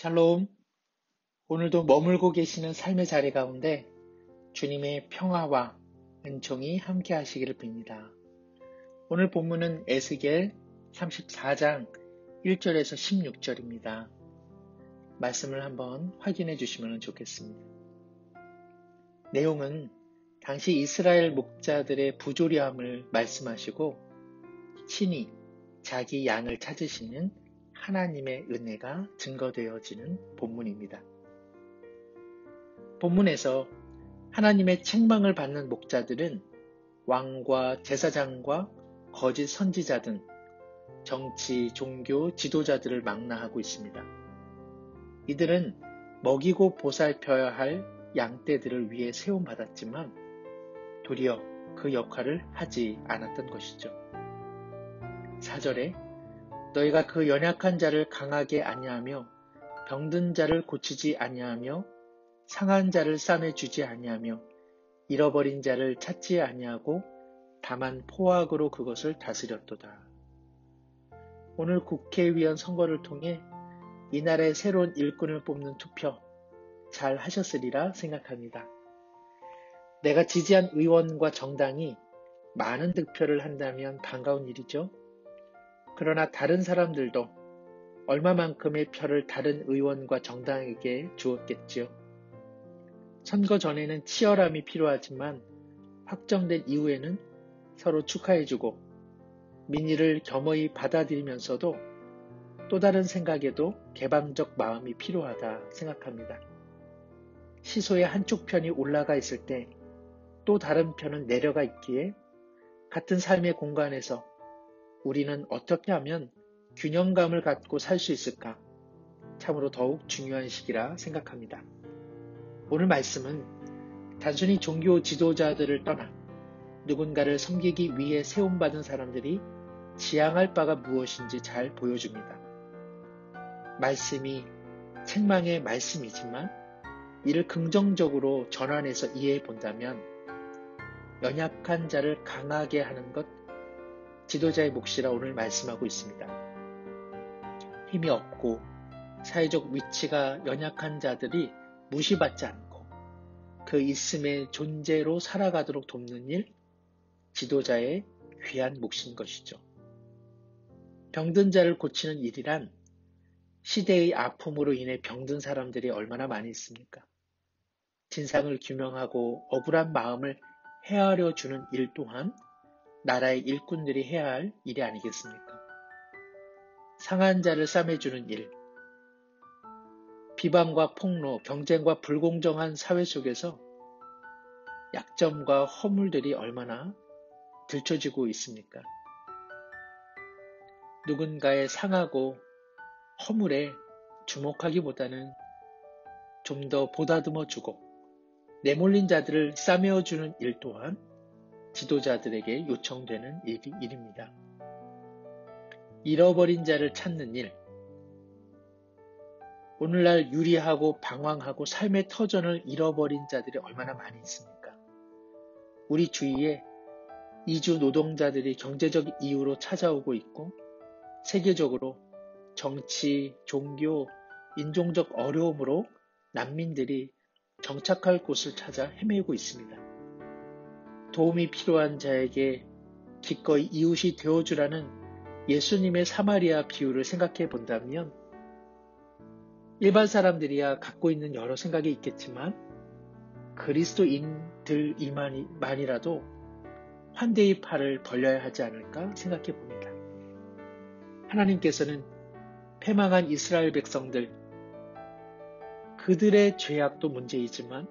샬롬. 오늘도 머물고 계시는 삶의 자리 가운데 주님의 평화와 은총이 함께 하시기를 빕니다. 오늘 본문은 에스겔 34장 1절에서 16절입니다. 말씀을 한번 확인해 주시면 좋겠습니다. 내용은 당시 이스라엘 목자들의 부조리함을 말씀하시고 친히 자기 양을 찾으시는 하나님의 은혜가 증거되어지는 본문입니다. 본문에서 하나님의 책망을 받는 목자들은 왕과 제사장과 거짓 선지자 등 정치, 종교, 지도자들을 망라하고 있습니다. 이들은 먹이고 보살펴야 할 양떼들을 위해 세움받았지만 도리어 그 역할을 하지 않았던 것이죠. 4절에 너희가 그 연약한 자를 강하게 아니하며 병든 자를 고치지 아니하며 상한 자를 싸매주지 아니하며 잃어버린 자를 찾지 아니하고 다만 포악으로 그것을 다스렸도다. 오늘 국회의원 선거를 통해 이날의 새로운 일꾼을 뽑는 투표 잘 하셨으리라 생각합니다. 내가 지지한 의원과 정당이 많은 득표를 한다면 반가운 일이죠. 그러나 다른 사람들도 얼마만큼의 표를 다른 의원과 정당에게 주었겠지요. 선거 전에는 치열함이 필요하지만 확정된 이후에는 서로 축하해주고 민의를 겸허히 받아들이면서도 또 다른 생각에도 개방적 마음이 필요하다 생각합니다. 시소의 한쪽 편이 올라가 있을 때 또 다른 편은 내려가 있기에 같은 삶의 공간에서 우리는 어떻게 하면 균형감을 갖고 살 수 있을까? 참으로 더욱 중요한 시기라 생각합니다. 오늘 말씀은 단순히 종교 지도자들을 떠나 누군가를 섬기기 위해 세움받은 사람들이 지향할 바가 무엇인지 잘 보여줍니다. 말씀이 책망의 말씀이지만 이를 긍정적으로 전환해서 이해해 본다면 연약한 자를 강하게 하는 것 지도자의 몫이라 오늘 말씀하고 있습니다. 힘이 없고 사회적 위치가 연약한 자들이 무시받지 않고 그 있음의 존재로 살아가도록 돕는 일, 지도자의 귀한 몫인 것이죠. 병든 자를 고치는 일이란 시대의 아픔으로 인해 병든 사람들이 얼마나 많이 있습니까? 진상을 규명하고 억울한 마음을 헤아려 주는 일 또한 나라의 일꾼들이 해야 할 일이 아니겠습니까? 상한 자를 싸매주는 일, 비방과 폭로, 경쟁과 불공정한 사회 속에서 약점과 허물들이 얼마나 들춰지고 있습니까? 누군가의 상하고 허물에 주목하기보다는 좀 더 보다듬어주고 내몰린 자들을 싸매어주는 일 또한 지도자들에게 요청되는 일입니다. 잃어버린 자를 찾는 일, 오늘날 유리하고 방황하고 삶의 터전을 잃어버린 자들이 얼마나 많이 있습니까? 우리 주위에 이주 노동자들이 경제적 이유로 찾아오고 있고 세계적으로 정치, 종교, 인종적 어려움으로 난민들이 정착할 곳을 찾아 헤매고 있습니다. 도움이 필요한 자에게 기꺼이 이웃이 되어주라는 예수님의 사마리아 비유를 생각해 본다면 일반 사람들이야 갖고 있는 여러 생각이 있겠지만 그리스도인들만이라도 환대의 팔을 벌려야 하지 않을까 생각해 봅니다. 하나님께서는 패망한 이스라엘 백성들, 그들의 죄악도 문제이지만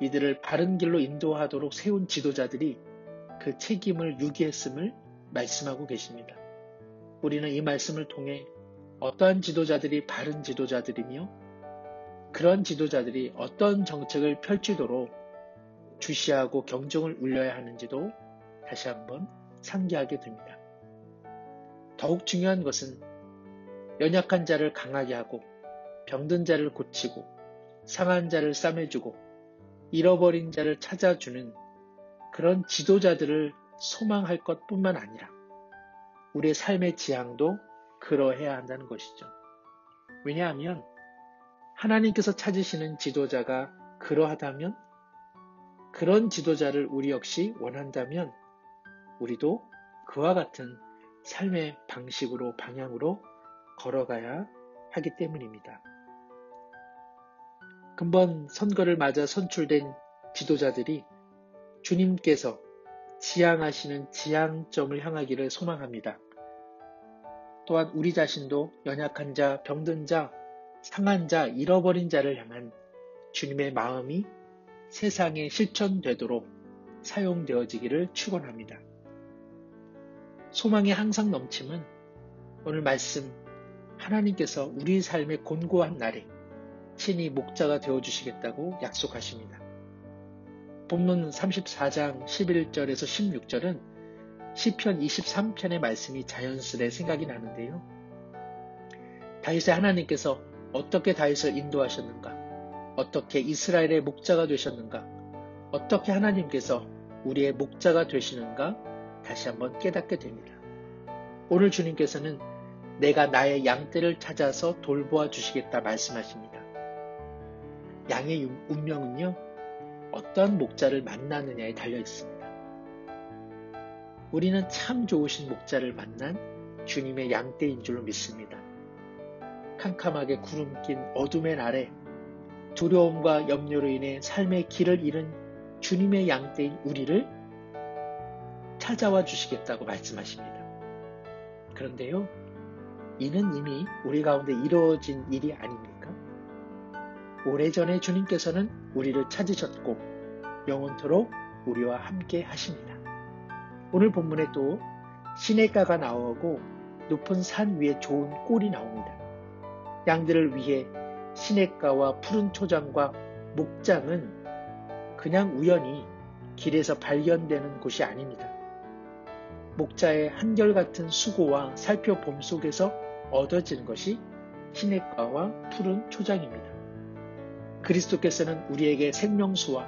이들을 바른 길로 인도하도록 세운 지도자들이 그 책임을 유기했음을 말씀하고 계십니다. 우리는 이 말씀을 통해 어떠한 지도자들이 바른 지도자들이며 그런 지도자들이 어떤 정책을 펼치도록 주시하고 경종을 울려야 하는지도 다시 한번 상기하게 됩니다. 더욱 중요한 것은 연약한 자를 강하게 하고 병든 자를 고치고 상한 자를 싸매주고 잃어버린 자를 찾아주는 그런 지도자들을 소망할 것뿐만 아니라 우리의 삶의 지향도 그러해야 한다는 것이죠. 왜냐하면 하나님께서 찾으시는 지도자가 그러하다면, 그런 지도자를 우리 역시 원한다면 우리도 그와 같은 삶의 방식으로, 방향으로 걸어가야 하기 때문입니다. 금번 선거를 맞아 선출된 지도자들이 주님께서 지향하시는 지향점을 향하기를 소망합니다. 또한 우리 자신도 연약한 자, 병든 자, 상한 자, 잃어버린 자를 향한 주님의 마음이 세상에 실천되도록 사용되어지기를 축원합니다. 소망이 항상 넘침은 오늘 말씀, 하나님께서 우리 삶의 곤고한 날에 친히 목자가 되어주시겠다고 약속하십니다. 본문 34장 11절에서 16절은 시편 23편의 말씀이 자연스레 생각이 나는데요. 다윗의 하나님께서 어떻게 다윗을 인도하셨는가? 어떻게 이스라엘의 목자가 되셨는가? 어떻게 하나님께서 우리의 목자가 되시는가? 다시 한번 깨닫게 됩니다. 오늘 주님께서는 내가 나의 양떼를 찾아서 돌보아 주시겠다 말씀하십니다. 양의 운명은요, 어떠한 목자를 만나느냐에 달려 있습니다. 우리는 참 좋으신 목자를 만난 주님의 양떼인 줄로 믿습니다. 캄캄하게 구름 낀 어둠의 날에 두려움과 염려로 인해 삶의 길을 잃은 주님의 양떼인 우리를 찾아와 주시겠다고 말씀하십니다. 그런데요, 이는 이미 우리 가운데 이루어진 일이 아닙니까? 오래전에 주님께서는 우리를 찾으셨고 영원토록 우리와 함께 하십니다. 오늘 본문에 또 시냇가가 나오고 높은 산 위에 좋은 꼴이 나옵니다. 양들을 위해 시냇가와 푸른 초장과 목장은 그냥 우연히 길에서 발견되는 곳이 아닙니다. 목자의 한결같은 수고와 살펴봄 속에서 얻어지는 것이 시냇가와 푸른 초장입니다. 그리스도께서는 우리에게 생명수와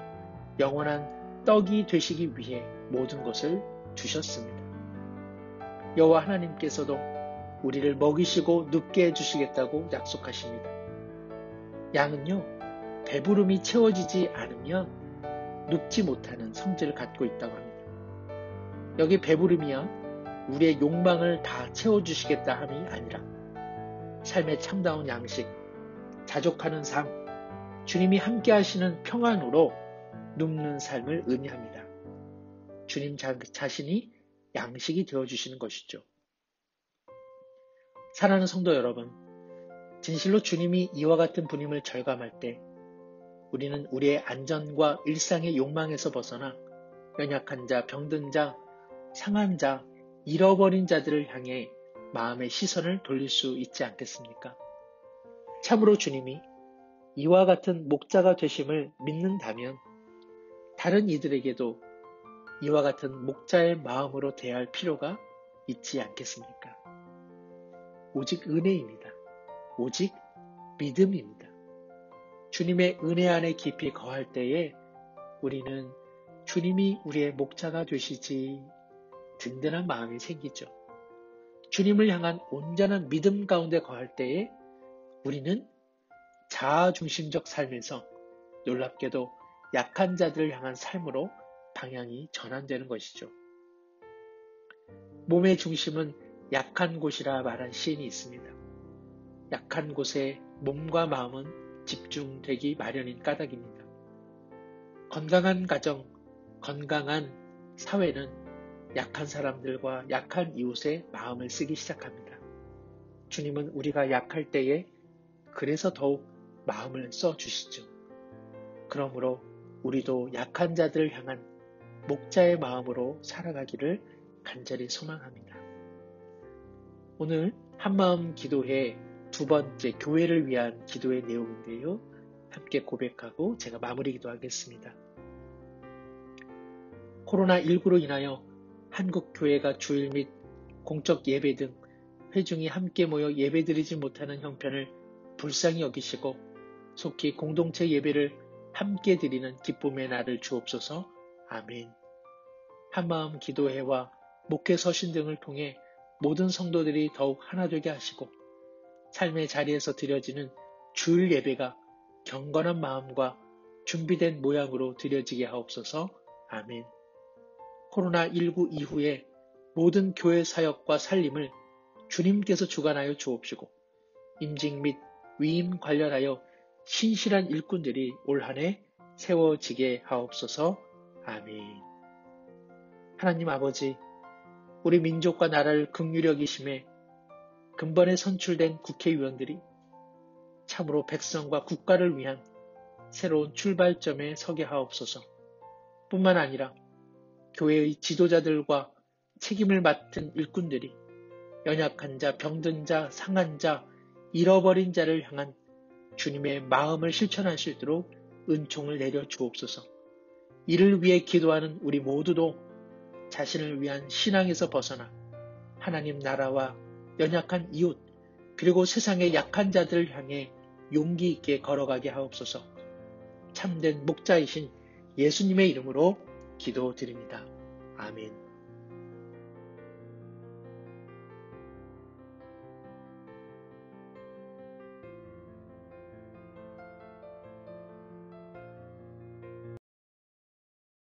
영원한 떡이 되시기 위해 모든 것을 주셨습니다. 여호와 하나님께서도 우리를 먹이시고 눕게 해주시겠다고 약속하십니다. 양은요, 배부름이 채워지지 않으면 눕지 못하는 성질을 갖고 있다고 합니다. 여기 배부름이야 우리의 욕망을 다 채워주시겠다 함이 아니라 삶의 참다운 양식, 자족하는 삶, 주님이 함께 하시는 평안으로 눕는 삶을 의미합니다. 주님 자신이 양식이 되어주시는 것이죠. 사랑하는 성도 여러분, 진실로 주님이 이와 같은 분임을 절감할 때 우리는 우리의 안전과 일상의 욕망에서 벗어나 연약한 자, 병든 자, 상한 자, 잃어버린 자들을 향해 마음의 시선을 돌릴 수 있지 않겠습니까? 참으로 주님이 이와 같은 목자가 되심을 믿는다면 다른 이들에게도 이와 같은 목자의 마음으로 대할 필요가 있지 않겠습니까? 오직 은혜입니다. 오직 믿음입니다. 주님의 은혜 안에 깊이 거할 때에 우리는 주님이 우리의 목자가 되시지 든든한 마음이 생기죠. 주님을 향한 온전한 믿음 가운데 거할 때에 우리는 자아중심적 삶에서 놀랍게도 약한 자들을 향한 삶으로 방향이 전환되는 것이죠. 몸의 중심은 약한 곳이라 말한 시인이 있습니다. 약한 곳에 몸과 마음은 집중되기 마련인 까닭입니다. 건강한 가정, 건강한 사회는 약한 사람들과 약한 이웃의 마음을 쓰기 시작합니다. 주님은 우리가 약할 때에 그래서 더욱 마음을 써주시죠. 그러므로 우리도 약한 자들을 향한 목자의 마음으로 살아가기를 간절히 소망합니다. 오늘 한마음 기도회 두 번째 교회를 위한 기도의 내용인데요. 함께 고백하고 제가 마무리 기도하겠습니다. 코로나19로 인하여 한국교회가 주일 및 공적 예배 등 회중이 함께 모여 예배드리지 못하는 형편을 불쌍히 여기시고 속히 공동체 예배를 함께 드리는 기쁨의 날을 주옵소서. 아멘. 한마음 기도회와 목회 서신 등을 통해 모든 성도들이 더욱 하나 되게 하시고 삶의 자리에서 드려지는 주일 예배가 경건한 마음과 준비된 모양으로 드려지게 하옵소서. 아멘. 코로나19 이후에 모든 교회 사역과 살림을 주님께서 주관하여 주옵시고 임직 및 위임 관련하여 신실한 일꾼들이 올 한 해 세워지게 하옵소서. 아멘. 하나님 아버지, 우리 민족과 나라를 긍휼히 여기심에 근본에 선출된 국회의원들이 참으로 백성과 국가를 위한 새로운 출발점에 서게 하옵소서. 뿐만 아니라 교회의 지도자들과 책임을 맡은 일꾼들이 연약한 자, 병든 자, 상한 자, 잃어버린 자를 향한 주님의 마음을 실천할 수 있도록 은총을 내려 주옵소서. 이를 위해 기도하는 우리 모두도 자신을 위한 신앙에서 벗어나 하나님 나라와 연약한 이웃, 그리고 세상의 약한 자들을 향해 용기 있게 걸어가게 하옵소서. 참된 목자이신 예수님의 이름으로 기도드립니다. 아멘.